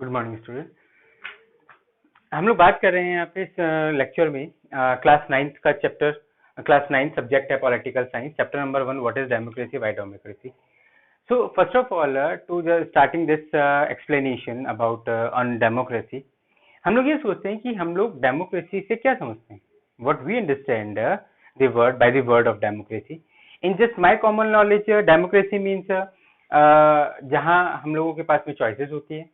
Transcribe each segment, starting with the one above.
Good morning student. हम लोग बात कर रहे हैं यहाँ पे इस लेक्चर में क्लास 9th का चैप्टर, क्लास 9 सब्जेक्ट है political science, chapter number 1 what is democracy, why democracy. So first of all to starting this explanation about on democracy, हम लोग ये सोचते हैं कि हम लोग डेमोक्रेसी से क्या समझते हैं, what we understand the word by the word of democracy. In just my common knowledge, democracy means जहाँ हम लोगों के पास में चॉइसेस होती है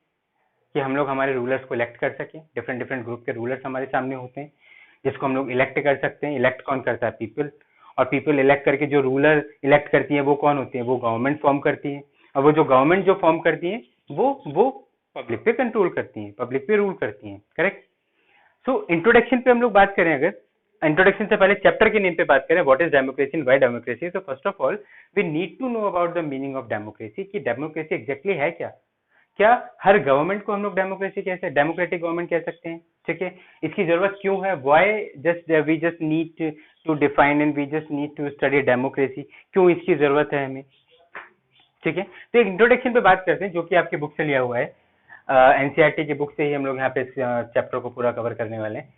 कि हम लोग हमारे रूलर्स को इलेक्ट कर सकें। डिफरेंट डिफरेंट ग्रुप के रूलर्स हमारे सामने होते हैं जिसको हम लोग इलेक्ट कर सकते हैं। इलेक्ट कौन करता है? पीपल। और पीपल इलेक्ट करके जो रूलर इलेक्ट करती है वो कौन होती है? वो गवर्नमेंट फॉर्म करती है। और वो जो गवर्नमेंट जो फॉर्म करती है वो पब्लिक पे कंट्रोल करती है, पब्लिक पे रूल करती है। करेक्ट। सो इंट्रोडक्शन पे हम लोग बात करें, अगर इंट्रोडक्शन से पहले चैप्टर के नेम पे बात करें, what is democracy and why democracy. तो first of all we need to know about the meaning of democracy, कि डेमोक्रेसी एग्जैक्टली है क्या। क्या हर गवर्नमेंट को हम लोग डेमोक्रेसी कैसे डेमोक्रेटिक गवर्नमेंट कह सकते हैं? ठीक है, इसकी जरूरत क्यों है? Why just we just need to define and we just need to study democracy, क्यों इसकी जरूरत है हमें? ठीक है, तो एक इंट्रोडक्शन पे बात करते हैं जो कि आपके बुक से लिया हुआ है, एनसीईआरटी की बुक से ही हम लोग यहाँ पे इस चैप्टर को पूरा कवर करने वाले हैं।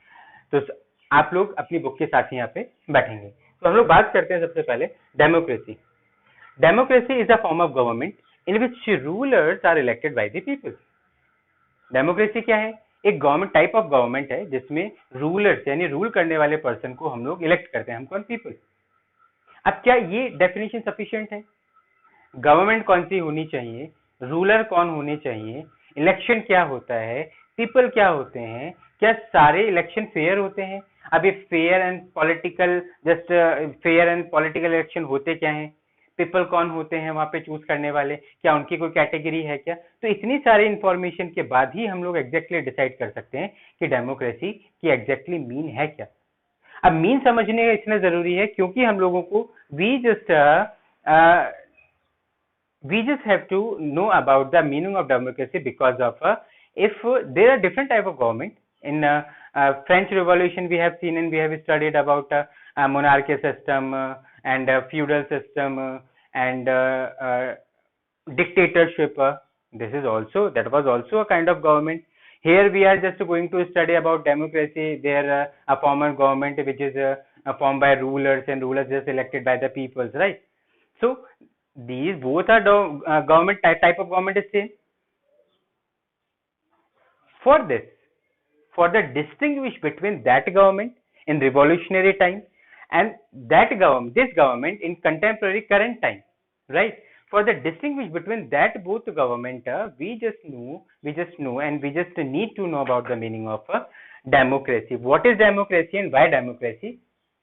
तो आप लोग अपनी बुक के साथ ही यहाँ पे बैठेंगे। तो हम लोग बात करते हैं सबसे पहले democracy. Democracy is a form of government in which rulers are elected by the people. Democracy क्या है? एक गवर्नमेंट टाइप ऑफ गवर्नमेंट है जिसमें रूलर्स यानी रूल करने वाले पर्सन को हम लोग इलेक्ट करते हैं। हम कौन? पीपल। अब क्या ये डेफिनेशन सफिशिएंट है? गवर्नमेंट कौन सी होनी चाहिए, रूलर कौन होने चाहिए, इलेक्शन क्या होता है, पीपल क्या होते हैं, क्या सारे इलेक्शन फेयर होते हैं? अब ये फेयर एंड पॉलिटिकल इलेक्शन होते क्या हैं? पीपल कौन होते हैं वहां पे चूज करने वाले? क्या उनकी कोई कैटेगरी है क्या? तो इतनी सारी इंफॉर्मेशन के बाद ही हम लोग एग्जैक्टली डिसाइड कर सकते हैं कि डेमोक्रेसी की एग्जैक्टली मीन है क्या। अब मीन समझने का इतना जरूरी है क्योंकि हम लोगों को we just have to know about the meaning of democracy because of if there are different type of government in French Revolution we have seen and we have studied about monarchy system and feudal system and dictatorship. That was also a kind of government. Here we are just going to study about democracy. There a form of government which is formed by rulers and rulers just elected by the peoples, right? So these both are government type of government is same. For the distinguish between that government in revolutionary time and this government in contemporary current time, right? For the distinguish between that both government, we just know and we just need to know about the meaning of democracy. What is democracy and why democracy?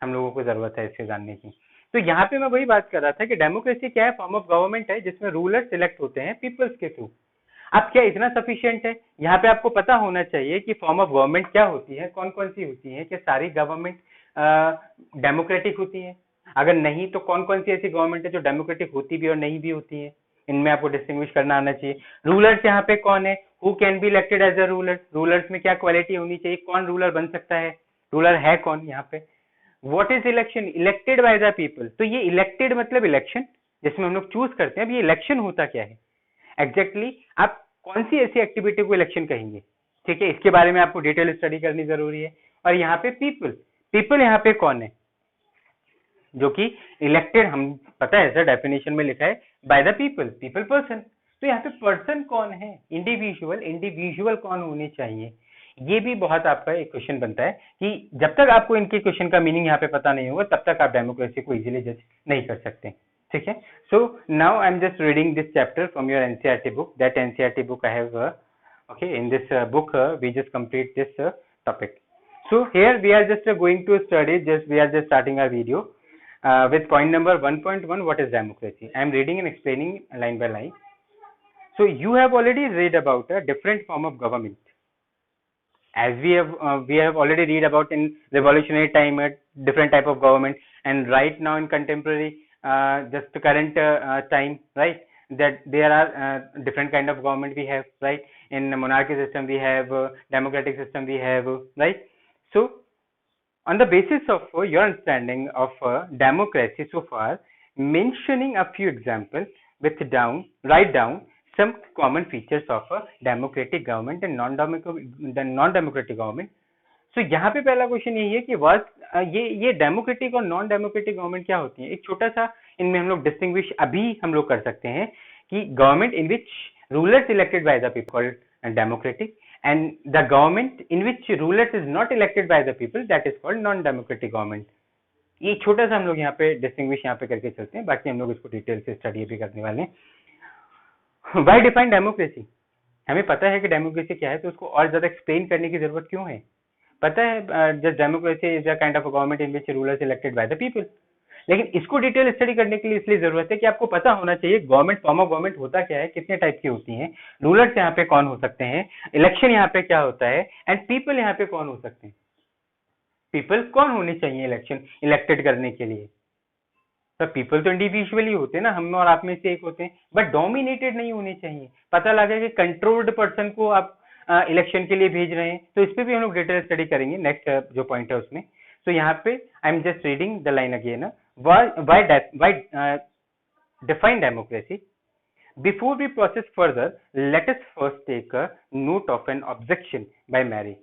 हम लोगों को जरूरत है इसे जानने की। तो यहाँ पे मैं वही बात कर रहा था कि डेमोक्रेसी क्या है? फॉर्म ऑफ गवर्नमेंट है जिसमें रूलर सिलेक्ट होते हैं पीपल्स के थ्रू। अब क्या इतना सफिशिएंट है? यहाँ पे आपको पता होना चाहिए कि फॉर्म ऑफ गवर्नमेंट क्या होती है, कौन कौन सी होती है, क्या सारी गवर्नमेंट डेमोक्रेटिक होती है? अगर नहीं तो कौन कौन सी ऐसी गवर्नमेंट है जो डेमोक्रेटिक होती भी और नहीं भी होती है? इनमें आपको डिस्टिंग्विश करना आना चाहिए। रूलर्स यहाँ पे कौन है? Who can be elected as a ruler? Rulers में क्या क्वालिटी होनी चाहिए? कौन रूलर बन सकता है? रूलर है कौन यहाँ पे? What is election? Elected by the people. तो ये इलेक्टेड मतलब इलेक्शन जिसमें हम लोग चूज करते हैं। अब ये इलेक्शन होता क्या है एग्जैक्टली? आप कौन सी ऐसी एक्टिविटी को इलेक्शन कहेंगे? ठीक है, इसके बारे में आपको डिटेल स्टडी करनी जरूरी है। और यहाँ पे पीपल यहाँ पे कौन है जो कि इलेक्टेड? हम पता है सर डेफिनेशन में लिखा है बाय द पीपल पर्सन। तो यहाँ पे पर्सन कौन है? इंडिविजुअल कौन होने चाहिए? ये भी बहुत आपका एक क्वेश्चन बनता है कि जब तक आपको इनके क्वेश्चन का मीनिंग यहाँ पे पता नहीं होगा तब तक आप डेमोक्रेसी को इजीली जज नहीं कर सकते। ठीक है, so now I am just reading this chapter from your NCERT book. That NCERT book I have okay, in this book we just complete this topic. So here we are just going to study, we are just starting our video with point number 1.1, what is democracy. I am reading and explaining line by line. So you have already read about a different form of government, as we have already read about in revolutionary time a different type of government, and right now in contemporary just current time, right, that there are different kind of government we have, right? In monarchy system we have, democratic system we have, right? So on the basis of your understanding of democracy so far, mentioning a few examples with write down some common features of a democratic government and non-democratic government. So यहाँ पे पहला question यही है कि ये democratic और non democratic government क्या होती है। एक छोटा सा इनमें हम लोग डिस्टिंग्विश अभी हम लोग कर सकते हैं कि government in which rulers elected by the people democratic, and the government in which rulers is not elected by the people that is called non democratic government. ये छोटा सा हम लोग यहाँ पे डिस्टिंग्विश यहाँ पे करके चलते हैं, बाकी हम लोग इसको डिटेल से स्टडी भी करने वाले हैं। Why define democracy? हमें पता है कि डेमोक्रेसी क्या है, तो उसको और ज्यादा एक्सप्लेन करने की जरूरत क्यों है? पता है just democracy is a kind of a government in which rulers elected by the people, लेकिन इसको डिटेल स्टडी करने के लिए इसलिए जरूरत है कि आपको पता होना चाहिए गवर्नमेंट, फॉर्म ऑफ गवर्नमेंट होता क्या है, कितने टाइप की होती हैं, रूलर्स यहाँ पे कौन हो सकते हैं, इलेक्शन यहाँ पे क्या होता है, एंड पीपल यहाँ पे कौन हो सकते हैं। पीपल कौन होने चाहिए इलेक्शन इलेक्टेड करने के लिए? तो पीपल तो इंडिविजुअली होते हैं ना, हम और आप में से एक होते हैं, बट डोमिनेटेड नहीं होने चाहिए। पता लगा कि कंट्रोल्ड पर्सन को आप इलेक्शन के लिए भेज रहे हैं, तो इस पे भी हम लोग डिटेल स्टडी करेंगे नेक्स्ट जो पॉइंट है उसमें। तो यहाँ पे आई am just reading the line again, why define democracy. Before we process further, let us first take a note of an objection by Mary.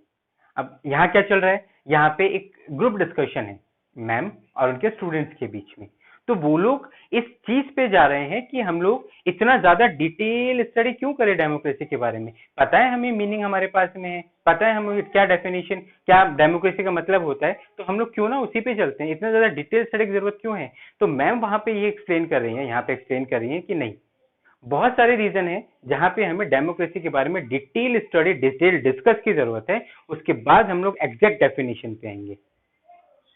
अब यहाँ क्या चल रहा है? यहाँ पे एक ग्रुप डिस्कशन है मैम और उनके स्टूडेंट्स के बीच में। तो वो लोग इस चीज पे जा रहे हैं कि हम लोग इतना ज्यादा डिटेल स्टडी क्यों करें डेमोक्रेसी के बारे में। पता है हमें मीनिंग हमारे पास में है, पता है हमें क्या डेफिनेशन, क्या डेमोक्रेसी का मतलब होता है, तो हम लोग क्यों ना उसी पे चलते हैं। इतना ज्यादा डिटेल स्टडी की जरूरत क्यों है? तो मैम वहां पे ये एक्सप्लेन कर रही है, यहाँ पे एक्सप्लेन कर रही है कि नहीं, बहुत सारे रीजन है जहां पे हमें डेमोक्रेसी के बारे में डिटेल स्टडी, डिटेल डिस्कस की जरूरत है। उसके बाद हम लोग एग्जैक्ट डेफिनेशन पे आएंगे।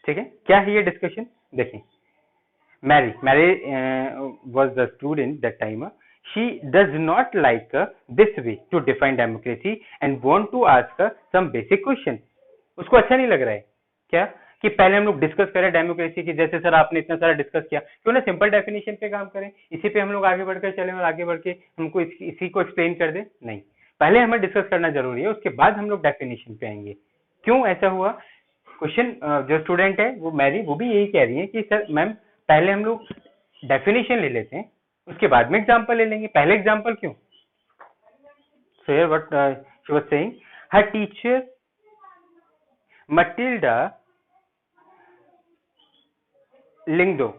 ठीक है, क्या है ये डिस्कशन? देखें, Mary was the student that time, she does not like this way to define democracy and want to ask some basic question. उसको अच्छा नहीं लग रहा है क्या कि पहले हम लोग डिस्कस करें डेमोक्रेसी की, जैसे सर आपने इतना सारा डिस्कस किया, क्यों ना सिंपल डेफिनेशन पे काम करें, इसी पे हम लोग आगे बढ़कर चलें और आगे बढ़ के हमको इसी को एक्सप्लेन कर दे। नहीं, पहले हमें डिस्कस करना जरूरी है, उसके बाद हम लोग डेफिनेशन पे आएंगे। क्यों ऐसा हुआ? क्वेश्चन जो स्टूडेंट है वो मैरी, वो भी यही कह रही है कि सर मैम पहले हम लोग डेफिनेशन ले लेते हैं, उसके बाद में एग्जाम्पल ले लेंगे, पहले एग्जाम्पल क्यों? So here what she was saying, her teacher Matilda Lingdo,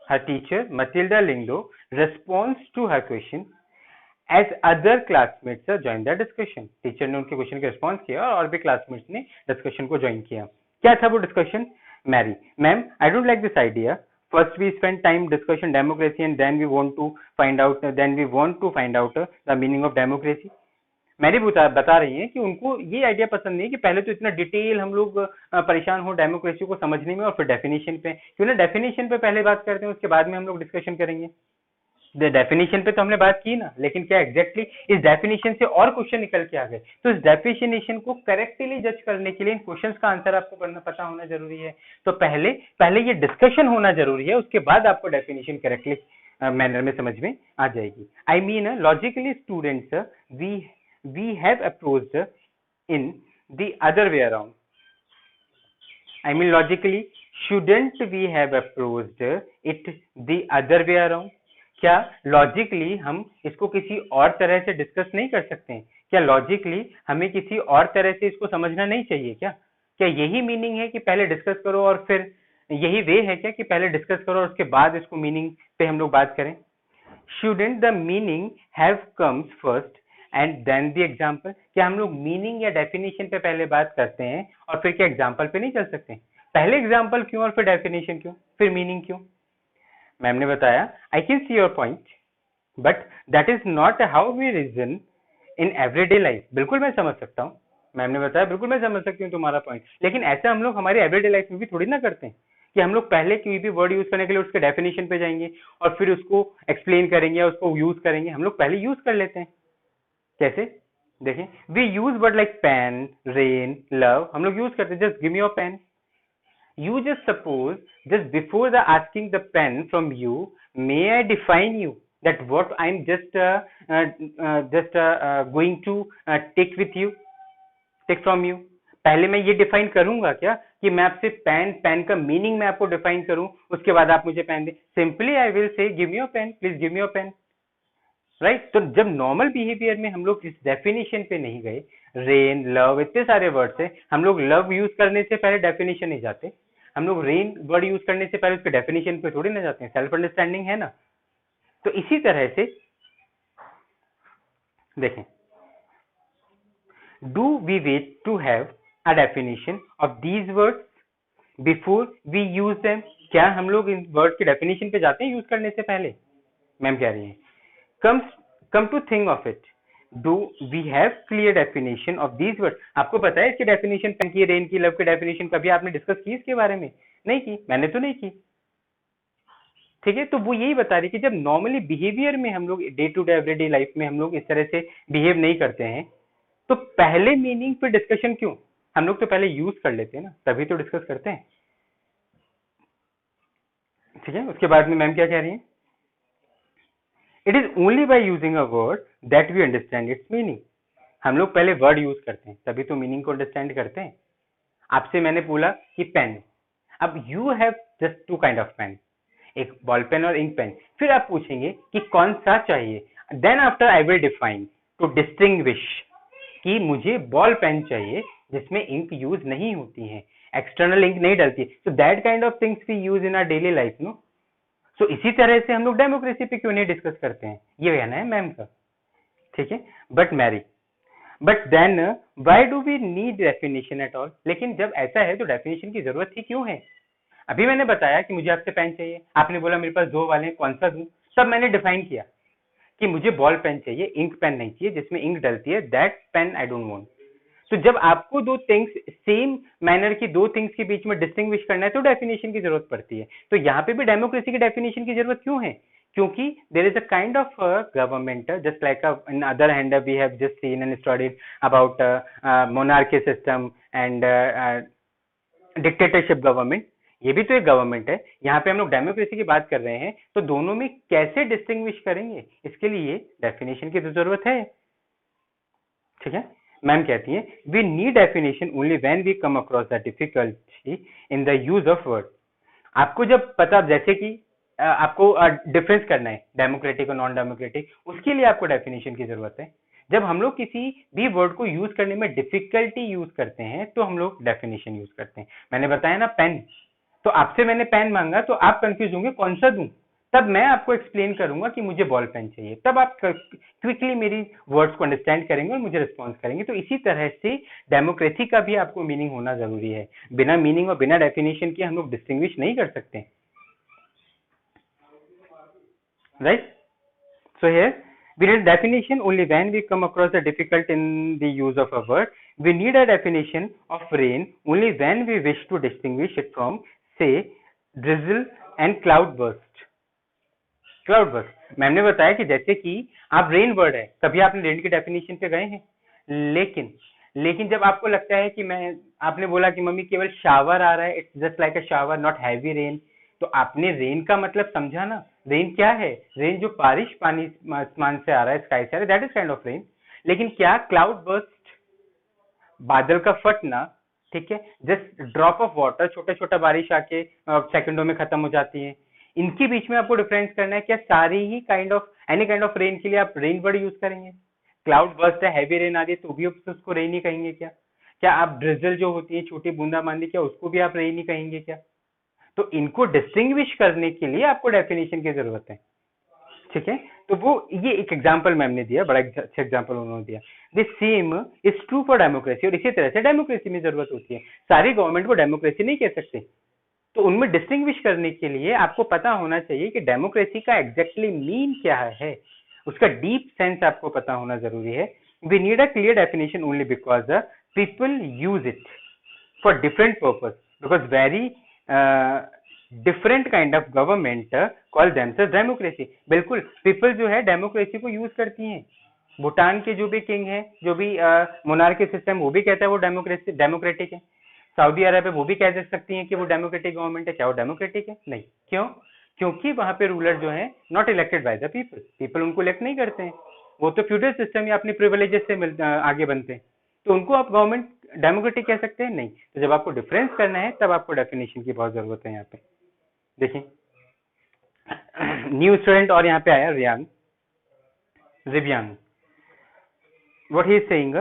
her teacher Matilda Lingdo responds to her question as other classmates joined the discussion. Teacher ने उनके क्वेश्चन का रिस्पॉन्स किया और भी क्लासमेट्स ने डिस्कशन को ज्वाइन किया। क्या था वो discussion? Mary, ma'am I don't like this idea, first we spend time discussion democracy and then we want to find out the meaning of democracy. मैंने बता रही हैं कि उनको ये आइडिया पसंद नहीं कि पहले तो इतना डिटेल हम लोग परेशान हो डेमोक्रेसी को समझने में और फिर डेफिनेशन पे, क्यों ना डेफिनेशन पे पहले बात करते हैं, उसके बाद में हम लोग डिस्कशन करेंगे। डेफिनेशन पे तो हमने बात की ना, लेकिन क्या एग्जैक्टली इस डेफिनेशन से और क्वेश्चन निकल के आ गए, तो इस डेफिनेशन को करेक्टली जज करने के लिए इन क्वेश्चंस का आंसर आपको पता होना जरूरी है। तो पहले ये डिस्कशन होना जरूरी है, उसके बाद आपको डेफिनेशन करेक्टली मैनर में समझ में आ जाएगी। I mean logically students we have approached in the other way around. I mean logically, shouldn't we have approached it the other way around? क्या लॉजिकली हम इसको किसी और तरह से डिस्कस नहीं कर सकते हैं? क्या लॉजिकली हमें किसी और तरह से इसको समझना नहीं चाहिए क्या? क्या यही मीनिंग है कि पहले डिस्कस करो और फिर यही वे है क्या कि पहले डिस्कस करो और उसके बाद इसको मीनिंग पे हम लोग बात करें? Shouldn't the meaning have comes first and then the example? क्या हम लोग मीनिंग या डेफिनेशन पे पहले बात करते हैं और फिर क्या एग्जाम्पल पे नहीं चल सकते? पहले एग्जाम्पल क्यों और फिर डेफिनेशन क्यों, फिर मीनिंग क्यों? मैम ने बताया, I can see your point but that is not how we reason in everyday life. बिल्कुल मैं समझ सकता हूँ, मैम ने बताया बिल्कुल मैं समझ सकती हूँ तुम्हारा पॉइंट, लेकिन ऐसा हम लोग हमारी एवरीडे लाइफ में भी थोड़ी ना करते हैं कि हम लोग पहले कोई भी वर्ड यूज करने के लिए उसके डेफिनेशन पे जाएंगे और फिर उसको एक्सप्लेन करेंगे, उसको यूज करेंगे। हम लोग पहले यूज कर लेते हैं। कैसे? देखें, we use word like pen, rain, love, हम लोग यूज करते हैं just give me your pen. You just suppose just before the asking the pen from you, may I define you that what I am just going to take with you, take from you. पहले मैं ये define करूंगा क्या कि मैं आपसे pen का meaning मैं आपको डिफाइन करूं, उसके बाद आप मुझे पेन दे? Simply I will say give me your pen, please give me your pen, right. तो जब नॉर्मल बिहेवियर में हम लोग इस डेफिनेशन पे नहीं गए, रेन, लव, इतने सारे वर्ड्स हैं, हम लोग लव यूज करने से पहले डेफिनेशन नहीं जाते, हम लोग रेन वर्ड यूज करने से पहले उसके डेफिनेशन पे थोड़ी ना जाते हैं, सेल्फ अंडरस्टैंडिंग है ना। तो इसी तरह से देखें, do we wait to have a definition of these words before we use them? क्या हम लोग इन वर्ड के डेफिनेशन पे जाते हैं यूज करने से पहले? मैम कह रही है, come to think of it, do we have clear definition of these words? आपको पता है इसकी डेफिनेशन, पेन की, रेन की, लव की डेफिनेशन कभी आपने डिस्कस की इसके बारे में? नहीं की, मैंने तो नहीं की। ठीक है, तो वो यही बता रही कि जब नॉर्मली बिहेवियर में हम लोग day to day everyday life में हम लोग इस तरह से बिहेव नहीं करते हैं, तो पहले मीनिंग पे डिस्कशन क्यों? हम लोग तो पहले यूज कर लेते हैं ना, तभी तो डिस्कस करते हैं। ठीक है, उसके बाद में मैम क्या कह रही है, it is only by using a word that we understand its meaning. हम लोग पहले वर्ड यूज करते हैं तभी तो मीनिंग को अंडरस्टैंड करते हैं। आपसे मैंने बोला कि पेन, अब you have just two kind of pen, एक बॉल पेन और इंक पेन, फिर आप पूछेंगे कि कौन सा चाहिए, then after I will define to distinguish कि मुझे बॉल पेन चाहिए जिसमें इंक यूज नहीं होती है, एक्सटर्नल इंक नहीं डलती। So that kind of things we use in our daily life no. So इसी तरह से हम लोग डेमोक्रेसी पे क्यों नहीं डिस्कस करते हैं, ये कहना है मैम का। ठीक है, but Mary, but then why do we need definition at all? लेकिन जब ऐसा है तो डेफिनेशन की जरूरत ही क्यों है? अभी मैंने बताया कि मुझे आपसे पेन चाहिए, आपने बोला मेरे पास दो वाले हैं, कौन सा दूं? तब मैंने डिफाइन किया कि मुझे बॉल पेन चाहिए, इंक पेन नहीं चाहिए जिसमें इंक डलती है, that pain I don't want. तो जब आपको दो थिंग्स, सेम मैनर की दो थिंग्स के बीच में डिस्टिंग्विश करना है तो डेफिनेशन की जरूरत पड़ती है। तो यहाँ पे भी डेमोक्रेसी की डेफिनेशन की जरूरत क्यों है? क्योंकि there is a kind of government, just like in other hand we have just seen and studied about monarchy system and dictatorship government. ये भी तो एक गवर्नमेंट है। यहाँ पे हम लोग डेमोक्रेसी की बात कर रहे हैं, तो दोनों में कैसे डिस्टिंग्विश करेंगे, इसके लिए डेफिनेशन की तो जरूरत है। ठीक है, मैम कहती है we need definition only when we come across the difficulty in the use of word. आपको जब पता, जैसे कि आपको डिफरेंस करना है डेमोक्रेटिक और नॉन डेमोक्रेटिक, उसके लिए आपको डेफिनेशन की जरूरत है। जब हम लोग किसी भी वर्ड को यूज करने में डिफिकल्टी यूज करते हैं तो हम लोग डेफिनेशन यूज करते हैं। मैंने बताया ना पेन, तो आपसे मैंने पेन मांगा तो आप कंफ्यूज होंगे कौन सा दूं, तब मैं आपको एक्सप्लेन करूंगा कि मुझे बॉल पेन चाहिए, तब आप क्विकली मेरी वर्ड्स को अंडरस्टैंड करेंगे और मुझे रिस्पॉन्स करेंगे। तो इसी तरह से डेमोक्रेसी का भी आपको मीनिंग होना जरूरी है। बिना मीनिंग और बिना डेफिनेशन के हम लोग डिस्टिंग्विश नहीं कर सकते, right? So here we need definition only when we come across the difficult in the use of a word. We need a definition of rain only when we wish to distinguish it from, say, drizzle and cloud burst. Cloud burst, ma'am ने बताया कि जैसे कि आप rain word है, कभी आपने rain की डेफिनेशन पे गए हैं? लेकिन जब आपको लगता है कि मैं, आपने बोला कि मम्मी केवल शावर आ रहा है, it's just like a shower not heavy rain, तो आपने रेन का मतलब समझा ना। रेन क्या है? रेन जो बारिश पानी आसमान से आ रहा है, स्काई से आ रहा है, that is kind of rain. लेकिन क्या क्लाउड बर्स्ट, बादल का फटना, ठीक है, जस्ट ड्रॉप ऑफ वाटर, छोटा छोटा बारिश आके सेकंडों में खत्म हो जाती है, इनके बीच में आपको डिफरेंस करना है। क्या सारी ही kind of, any kind of rain के लिए आप रेन वर्ड यूज करेंगे? क्लाउड बर्स्ट है, हैवी रेन आ रही है, तो भी आप उसको रेन ही कहेंगे क्या? क्या आप ड्रिजल जो होती है, छोटी बूंदाबांदी, क्या उसको भी आप रेन ही कहेंगे क्या? तो इनको डिस्टिंग्विश करने के लिए आपको डेफिनेशन की जरूरत है। ठीक है, तो वो ये एक एग्जांपल मैम ने दिया, बड़ा अच्छा एग्जांपल उन्होंने दिया। This same is true for democracy, और इसी तरह से डेमोक्रेसी में जरूरत होती है। सारी गवर्नमेंट को डेमोक्रेसी नहीं कह सकते, तो उनमें डिस्टिंग्विश करने के लिए आपको पता होना चाहिए कि डेमोक्रेसी का एग्जैक्टली मीन क्या है, उसका डीप सेंस आपको पता होना जरूरी है। We need a clear definition only because the people use it for different purpose, because very different kind of government call themselves democracy. बिल्कुल, पीपल जो है डेमोक्रेसी को यूज करती हैं। भूटान के जो भी किंग है, जो भी मोनार्की सिस्टम, वो भी कहता है वो डेमोक्रेसी डेमोक्रेटिक है। सऊदी अरब है, वो भी कह सकती हैं कि वो डेमोक्रेटिक गवर्नमेंट है। क्या वो डेमोक्रेटिक है? नहीं। क्यों? क्योंकि वहां पे रूलर जो है not elected by the people, people उनको इलेक्ट नहीं करते हैं, वो तो फ्यूडल सिस्टम या अपनी प्रिविलेजेस से आगे बनते हैं, तो उनको आप गवर्नमेंट डेमोक्रेटिक कह सकते हैं? नहीं। तो जब आपको डिफरेंस करना है तब आपको डेफिनेशन की बहुत जरूरत है। यहाँ पे देखिए, न्यू स्टूडेंट और यहाँ पे आया Riyan. Zibyan. What he is saying,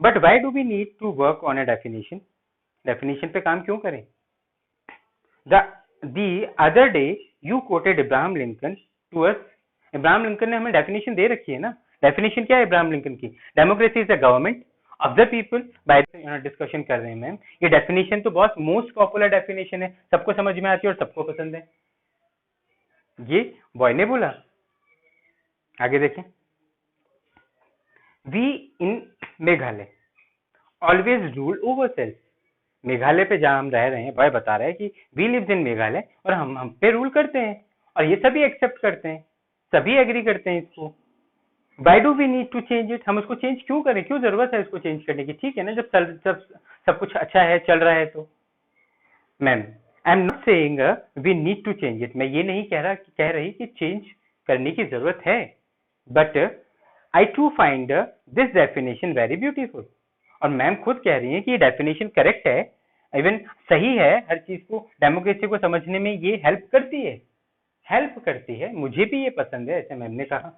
but why do we need to work on a definition? Definition पे काम क्यों करें? The other day you quoted Abraham Lincoln to us. Abraham Lincoln ने हमें definition दे रखी है ना. Definition क्या है Abraham Lincoln की? Democracy is the government of the people by discussion कर रहे हैं मैम. ये definition तो बहुत most popular definition है, सबको समझ में आती है और सबको पसंद है. ये बॉय ने बोला. आगे देखें. We in Meghalaya always rule over self. Meghalaya पे जहां हम रह रहे हैं, बॉय बता रहा है कि वी लिव्स इन मेघालय और हम पे रूल करते हैं और ये सभी एक्सेप्ट करते हैं, सभी एग्री करते हैं इसको. Why do we need to change it? हम उसको चेंज क्यों करें? क्यों जरूरत है इसको चेंज करने की? ठीक है ना, जब सब कुछ अच्छा है, चल रहा है तो. Ma'am, I am not saying we need to change it. मैं ये नहीं कह रही कि चेंज करने की जरूरत है, but I to find this definition very beautiful. और मैम खुद कह रही है कि ये डेफिनेशन करेक्ट है, इवन सही है. हर चीज को, डेमोक्रेसी को समझने में ये हेल्प करती है. मुझे भी ये पसंद है, ऐसे मैम ने कहा.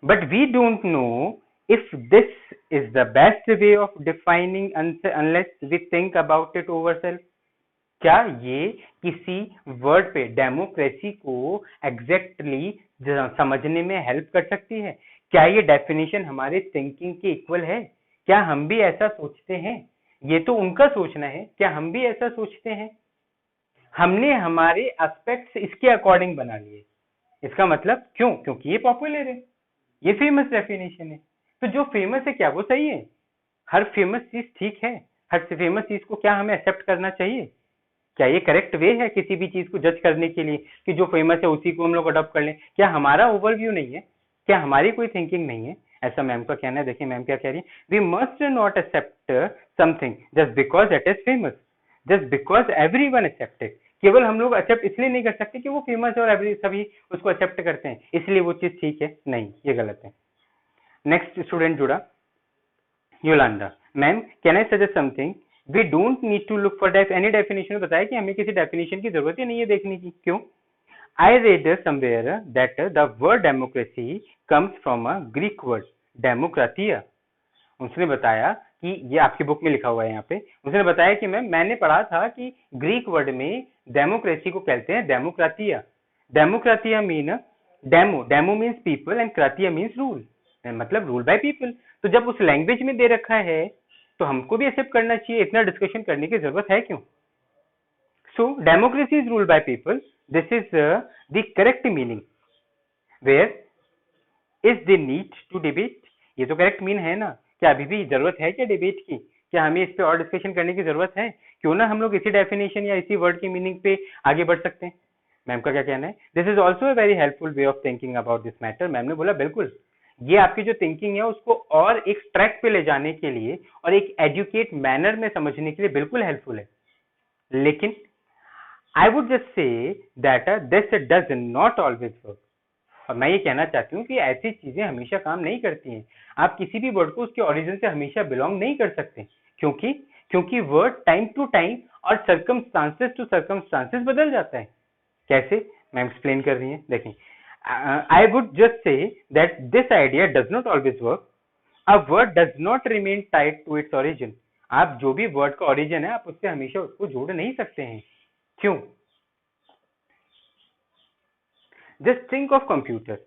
But we don't know if this is the best way of defining unless we think about it over self. क्या ये किसी वर्ड पे डेमोक्रेसी को एग्जैक्टली समझने में हेल्प कर सकती है? क्या ये डेफिनेशन हमारे थिंकिंग के इक्वल है? क्या हम भी ऐसा सोचते हैं? ये तो उनका सोचना है, क्या हम भी ऐसा सोचते हैं? हमने हमारे एस्पेक्ट्स इसके अकॉर्डिंग बना लिए. इसका मतलब क्यों? क्योंकि ये पॉपुलर है, ये फेमस डेफिनेशन है. तो जो फेमस है क्या वो सही है? हर फेमस चीज ठीक है? हर फेमस चीज को क्या हमें एक्सेप्ट करना चाहिए? क्या ये करेक्ट वे है किसी भी चीज को जज करने के लिए कि जो फेमस है उसी को हम लोग अडॉप्ट कर लें? क्या हमारा ओवरव्यू नहीं है? क्या हमारी कोई थिंकिंग नहीं है? ऐसा मैम का कहना है. देखिए मैम क्या कह रही है. We must not accept something just because it is famous, just because everyone accept it. केवल हम लोग एक्सेप्ट इसलिए नहीं कर सकते कि वो फेमस है और सभी उसको एक्सेप्ट करते हैं, इसलिए वो चीज ठीक है. नहीं, ये गलत है. नेक्स्ट स्टूडेंट जुड़ा, Yolanda. Ma'am, can I suggest something? We don't need to look for any definition. बताया कि हमें किसी डेफिनेशन की जरूरत ही नहीं है देखने की. क्यों? I read somewhere that the word democracy comes from a Greek word demokratia. उसने बताया कि ये आपकी बुक में लिखा हुआ है यहाँ पे. उसने बताया कि मैंने पढ़ा था कि ग्रीक वर्ड में डेमोक्रेसी को कहते हैं डेमोक्रातिया. डेमोक्रातिया mean demo means people and क्रातिया मीन्स रूल, मतलब रूल बाय पीपल. तो जब उस लैंग्वेज में दे रखा है तो हमको भी एक्सेप्ट करना चाहिए. इतना डिस्कशन करने की जरूरत है क्यों? So democracy is ruled by people. This is the correct meaning. Where is the need to debate? ये तो करेक्ट मीन है ना. क्या अभी भी जरूरत है क्या डिबेट की? क्या हमें इस पे और डिस्कशन करने की जरूरत है? क्यों ना हम लोग इसी डेफिनेशन या इसी वर्ड की मीनिंग पे आगे बढ़ सकते हैं. मैम का क्या कहना है? This is also a very helpful way of thinking about this matter. Ma'am ने बोला बिल्कुल, ये आपकी जो थिंकिंग है उसको और एक ट्रैक पे ले जाने के लिए और एक एजुकेट मैनर में समझने के लिए बिल्कुल हेल्पफुल है. लेकिन I would just say that this does not always work. और मैं ये कहना चाहती हूँ कि ऐसी चीजें हमेशा काम नहीं करती हैं. आप किसी भी वर्ड को उसके ओरिजिन से हमेशा बिलोंग नहीं कर सकते, क्योंकि वर्ड टाइम टू टाइम और सर्कमस्टांसेस टू सर्कमस्टांसेस बदल जाता है. कैसे? मैम एक्सप्लेन कर रही हैं. देखें, I would just say that this idea does not always work. A word does not remain tied to its origin. आप जो भी वर्ड का ओरिजिन है आप उससे हमेशा उसको जोड़ नहीं सकते हैं. क्यों? Just think of computers.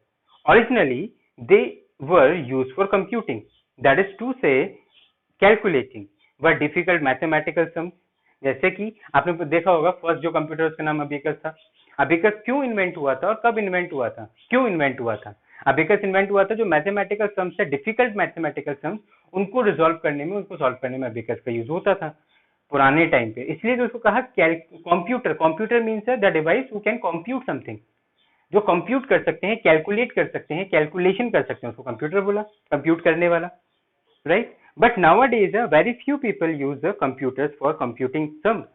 Originally, they were used for computing. That is to say, calculating were difficult mathematical sums. जैसे कि आपने देखा होगा फर्स्ट जो कंप्यूटर उसका नाम अबिकस था. अबिकस क्यों इन्वेंट हुआ था और कब इन्वेंट हुआ था? क्यों इन्वेंट हुआ था? अबिकस इन्वेंट हुआ था जो मैथमेटिकल सम्स है, डिफिकल्ट मैथमेटिकल सम्स, उनको रिजॉल्व करने में, उनको सॉल्व करने में अबिकस का यूज होता था पुराने टाइम पे. इसलिए तो उसको कहा computer. Computer means the device who can compute something, जो कंप्यूट कर सकते हैं, कैलकुलेट कर सकते हैं, कैलकुलेशन कर सकते हैं, उसको कंप्यूटर बोला, कंप्यूट करने वाला, right. But nowadays very few people use the computers for computing sums.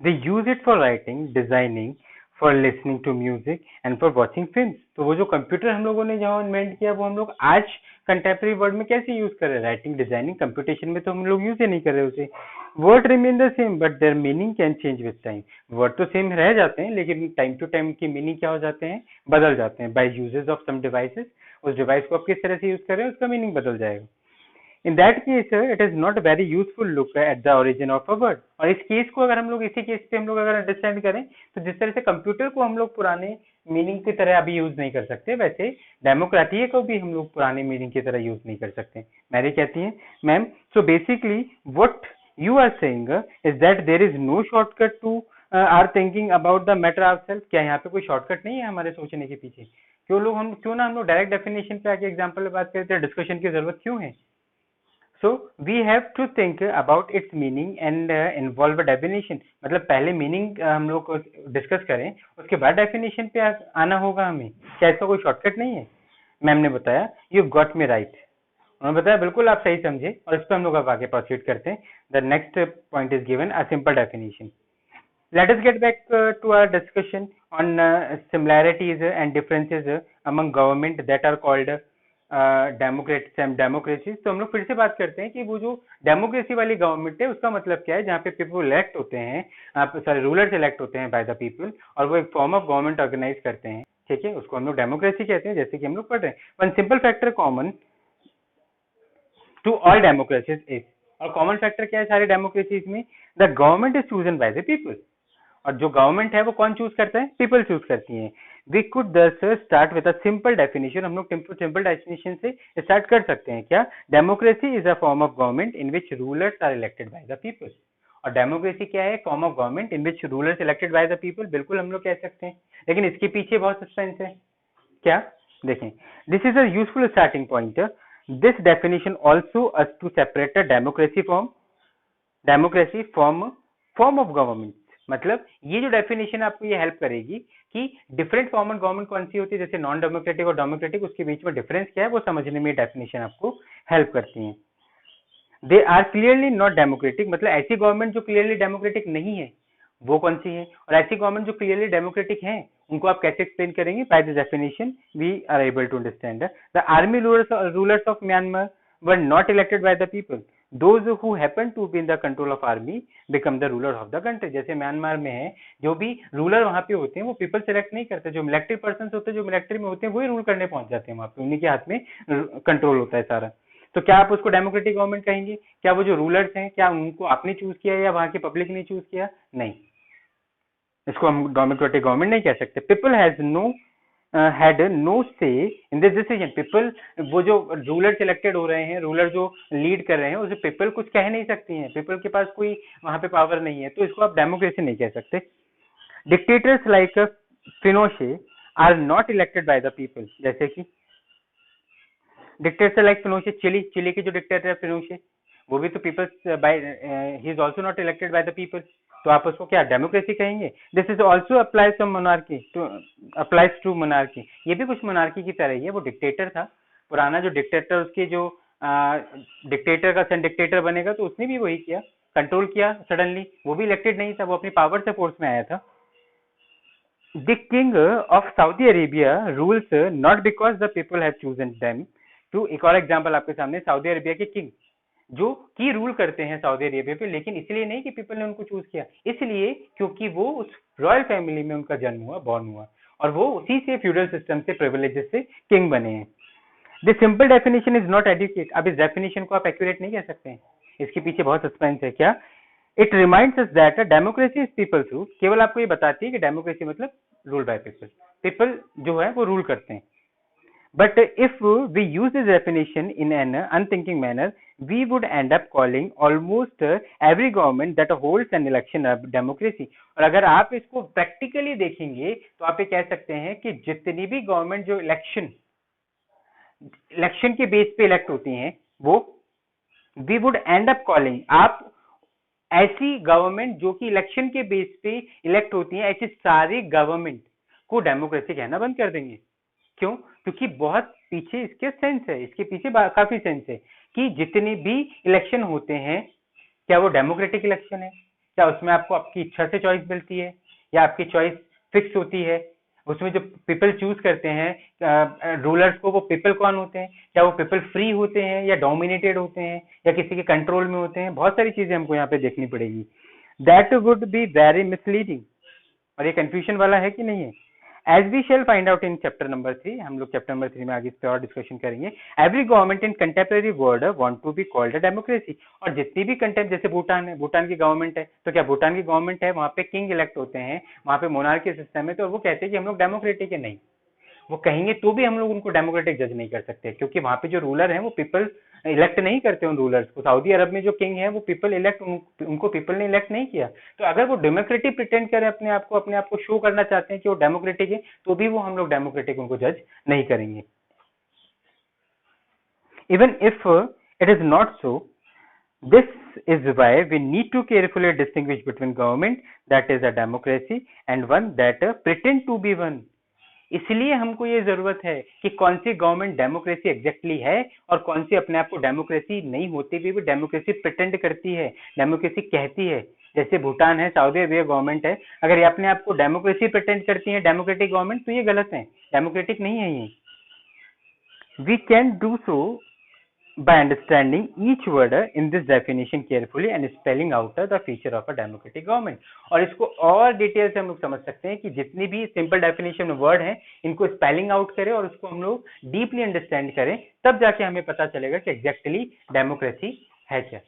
They use it for writing, designing, for listening to music and for watching film. तो वो जो कंप्यूटर हम लोगों ने जहाँ इन्वेंट किया वो हम लोग आज कंटेम्प्रेरी वर्ल्ड में कैसे यूज कर रहे हैं? राइटिंग, डिजाइनिंग, कंप्यूटेशन में तो हम लोग यूज ही नहीं कर रहे उसे. Word remain the same but their meaning can change with time. Word तो सेम रह जाते हैं लेकिन टाइम टू टाइम की मीनिंग क्या हो जाते हैं? बदल जाते हैं. By usages of some devices उस डिवाइस को आप किस तरह से यूज कर रहे हैं उसका मीनिंग बदल जाएगा। In that case it is not very useful look at the origin of a word. और इस केस को अगर हम लोग इसी केस पे हम लोग अगर अंडरस्टैंड करें तो जिस तरह से कंप्यूटर को हम लोग पुराने मीनिंग की तरह अभी यूज नहीं कर सकते, वैसे डेमोक्रेसी को भी हम लोग पुराने मीनिंग की तरह यूज नहीं कर सकते। मैरी कहती हैं ma'am, so basically what you are saying is that there is no shortcut to our thinking about the matter ourself. क्या यहाँ पे कोई शॉर्टकट नहीं है हमारे सोचने के पीछे? क्यों ना हम लोग डायरेक्ट डेफिनेशन पे आके एग्जांपल पे बात करते हैं, डिस्कशन की जरूरत क्यों है? So we have to think about its meaning and involve a definition। मतलब पहले मीनिंग हम लोग डिस्कस करें, उसके बाद डेफिनेशन पे आना होगा हमें। क्या इसका कोई शॉर्टकट नहीं है? मैम ने बताया यू गॉट मी राइट, उन्होंने बताया बिल्कुल आप सही समझे, और इस पर हम लोग अब आगे प्रोसीड करते हैं। The next point is given a simple definition. Let us get back to our discussion on similarities and differences among government that are called democracy. तो हम लोग फिर से बात करते हैं कि वो जो डेमोक्रेसी वाली गवर्नमेंट है उसका मतलब क्या है, जहाँ पे पीपल इलेक्ट होते हैं, सॉरी रूलर्स इलेक्ट होते हैं बाय द पीपल, और वो एक फॉर्म ऑफ गवर्नमेंट ऑर्गेनाइज करते हैं, ठीक है, उसको हम लोग डेमोक्रेसी कहते हैं, जैसे कि हम लोग पढ़ रहे हैं। One simple factor common to all democracies is, और कॉमन फैक्टर क्या है सारी डेमोक्रेसीज में? The government is chosen by the people. और जो गवर्नमेंट है वो कौन चूज करता है? पीपल चूज करती हैं। वी कुड दस start with a simple definition. हम लोग सिंपल डेफिनेशन से स्टार्ट कर सकते हैं। क्या? Democracy is a form of government in which rulers are elected by the people. और डेमोक्रेसी क्या है? Form of government in which rulers elected by the people. बिल्कुल हम लोग कह सकते हैं, लेकिन इसके पीछे बहुत सस्पेंस है। क्या? देखें, this is a useful starting point. This definition allows us to separate democracy from form of government. मतलब ये जो डेफिनेशन आपको ये हेल्प करेगी कि डिफरेंट फॉर्म ऑफ गवर्नमेंट कौन सी होती है, जैसे नॉन डेमोक्रेटिक और डेमोक्रेटिक, उसके बीच में डिफरेंस क्या है वो समझने में डेफिनेशन आपको हेल्प करती है। They are clearly not democratic, मतलब ऐसी गवर्नमेंट जो क्लियरली डेमोक्रेटिक नहीं है वो कौन सी है, और ऐसी गवर्नमेंट जो क्लियरली डेमोक्रेटिक है उनको आप कैसे एक्सप्लेन करेंगे? By this definition we are able to understand. The army rulers of Myanmar were not elected by the people. Those who happen to be in the control of army become the ruler of the country। जैसे Myanmar में है, जो भी ruler वहां पे होते हैं वो पीपल सेलेक्ट नहीं करते, जो मिलिट्री पर्सन होते हैं, जो मिलिट्री में होते हैं वही रूल करने पहुंच जाते हैं वहां पे, उन्हीं के हाथ में कंट्रोल होता है सारा। तो क्या आप उसको डेमोक्रेटिक गवर्नमेंट कहेंगे? क्या वो जो रूलर्स हैं क्या उनको आपने चूज किया या वहां की पब्लिक ने चूज किया? नहीं, इसको हम डेमोक्रेटिक गवर्नमेंट नहीं कह सकते। People has no had no say in this decision। People, वो जो रूलर सिलेक्टेड हो रहे हैं, रूलर जो लीड कर रहे हैं, उसे पीपल कुछ कह नहीं सकती हैं, पीपल के पास कोई वहां पे पावर नहीं है, तो इसको आप डेमोक्रेसी नहीं कह सकते। Dictators like Pinochet are not elected by the people. जैसे कि डिक्टेटर लाइक फिनोशे, चिली के जो डिक्टेटर है फिनोशे, वो भी तो people's by, he is also not elected by the people, तो आप उसको क्या डेमोक्रेसी कहेंगे? This is also applies to monarchy, applies to monarchy. ये भी कुछ मोनार्की की तरह ही है। वो डिक्टेटर था पुराना, जो डिक्टेटर, उसके जो डिक्टेटर का सन डिक्टेटर बनेगा तो उसने भी वही किया, कंट्रोल किया सडनली। वो भी इलेक्टेड नहीं था, वो अपनी पावर से फोर्स में आया था। The king of Saudi Arabia rules not because the people have chosen them to. एक और एग्जाम्पल आपके सामने, सऊदी अरेबिया के किंग जो की रूल करते हैं सऊदी अरेबिया पे, लेकिन इसलिए नहीं कि पीपल ने उनको चूज किया, इसलिए क्योंकि वो उस रॉयल फैमिली में उनका जन्म हुआ, बॉर्न हुआ, और वो उसी से फ्यूडल सिस्टम से, प्रिविलेजेस से किंग बने हैं। This simple definition is not adequate. अब इस डेफिनेशन को आप एक्यूरेट नहीं कह सकते हैं, इसके पीछे बहुत सस्पेंस है। क्या? It reminds us that democracy is people's rule. केवल आपको ये बताती है कि डेमोक्रेसी मतलब रूल बाय पीपल, पीपल जो है वो रूल करते हैं। But if we use this definition in an unthinking manner, we would end up calling almost every government that holds an election a democracy। और अगर आप इसको प्रैक्टिकली देखेंगे तो आप ये कह सकते हैं कि जितनी भी गवर्नमेंट जो इलेक्शन के बेस पे इलेक्ट होती हैं, वो we would end up calling, आप ऐसी गवर्नमेंट जो कि इलेक्शन के बेस पे इलेक्ट होती हैं, ऐसी सारी गवर्नमेंट को डेमोक्रेसी कहना बंद कर देंगे। क्यों? क्योंकि बहुत पीछे इसके सेंस है, इसके पीछे काफी सेंस है कि जितने भी इलेक्शन होते हैं, क्या वो डेमोक्रेटिक इलेक्शन है? क्या उसमें आपको आपकी इच्छा से चॉइस मिलती है, या आपकी चॉइस फिक्स होती है? उसमें जो पीपल चूज करते हैं रूलर्स को, वो पीपल कौन होते हैं? क्या वो पीपल फ्री होते हैं या डोमिनेटेड होते हैं या किसी के कंट्रोल में होते हैं? बहुत सारी चीजें हमको यहाँ पे देखनी पड़ेगी। That would be very misleading. और ये कंफ्यूजन वाला है कि नहीं है? As we shall find out in chapter number 3, हम लोग chapter number 3 में आगे इस पे और डिस्कशन करेंगे. Every government in contemporary world want to be called a democracy. और जितनी भी कंटेम्प, जैसे भूटान है, भूटान की गवर्नमेंट है, तो क्या भूटान की गवर्नमेंट है, वहाँ पे किंग इलेक्ट होते हैं, वहाँ पे मोनार्की सिस्टम है, तो वो कहते हैं कि हम लोग डेमोक्रेटिक है. नहीं, वो कहेंगे तो भी हम लोग उनको डेमोक्रेटिक जज नहीं कर सकते, क्योंकि वहां पे जो रूलर है वो पीपल इलेक्ट नहीं करते उन रूलर्स को. सऊदी अरब में जो किंग है वो पीपल इलेक्ट, उनको पीपल ने इलेक्ट नहीं किया. तो अगर वो डेमोक्रेटिक प्रिटेंड करें अपने आप को शो करना चाहते हैं कि वो डेमोक्रेटिक है, तो भी वो हम लोग डेमोक्रेटिक उनको जज नहीं करेंगे. Even if it is not so, this is why we need to carefully distinguish between government that is a democracy and one that pretend to be one. इसलिए हमको ये जरूरत है कि कौन सी गवर्नमेंट डेमोक्रेसी एग्जैक्टली है और कौन सी अपने आप को डेमोक्रेसी नहीं होती हुई भी डेमोक्रेसी प्रिटेंड करती है, डेमोक्रेसी कहती है. जैसे भूटान है, सऊदी अरेबिया गवर्नमेंट है, अगर ये अपने आप को डेमोक्रेसी प्रिटेंड करती है, डेमोक्रेटिक गवर्नमेंट, तो ये गलत है, डेमोक्रेटिक नहीं है ये. We can do so by understanding each word in this definition carefully and spelling out the feature of a democratic government. और इसको और डिटेल से हम लोग समझ सकते हैं कि जितनी भी सिंपल डेफिनेशन में वर्ड हैं, इनको स्पेलिंग आउट करें और उसको हम लोग डीपली अंडरस्टैंड करें, तब जाके हमें पता चलेगा कि एग्जैक्टली डेमोक्रेसी है क्या.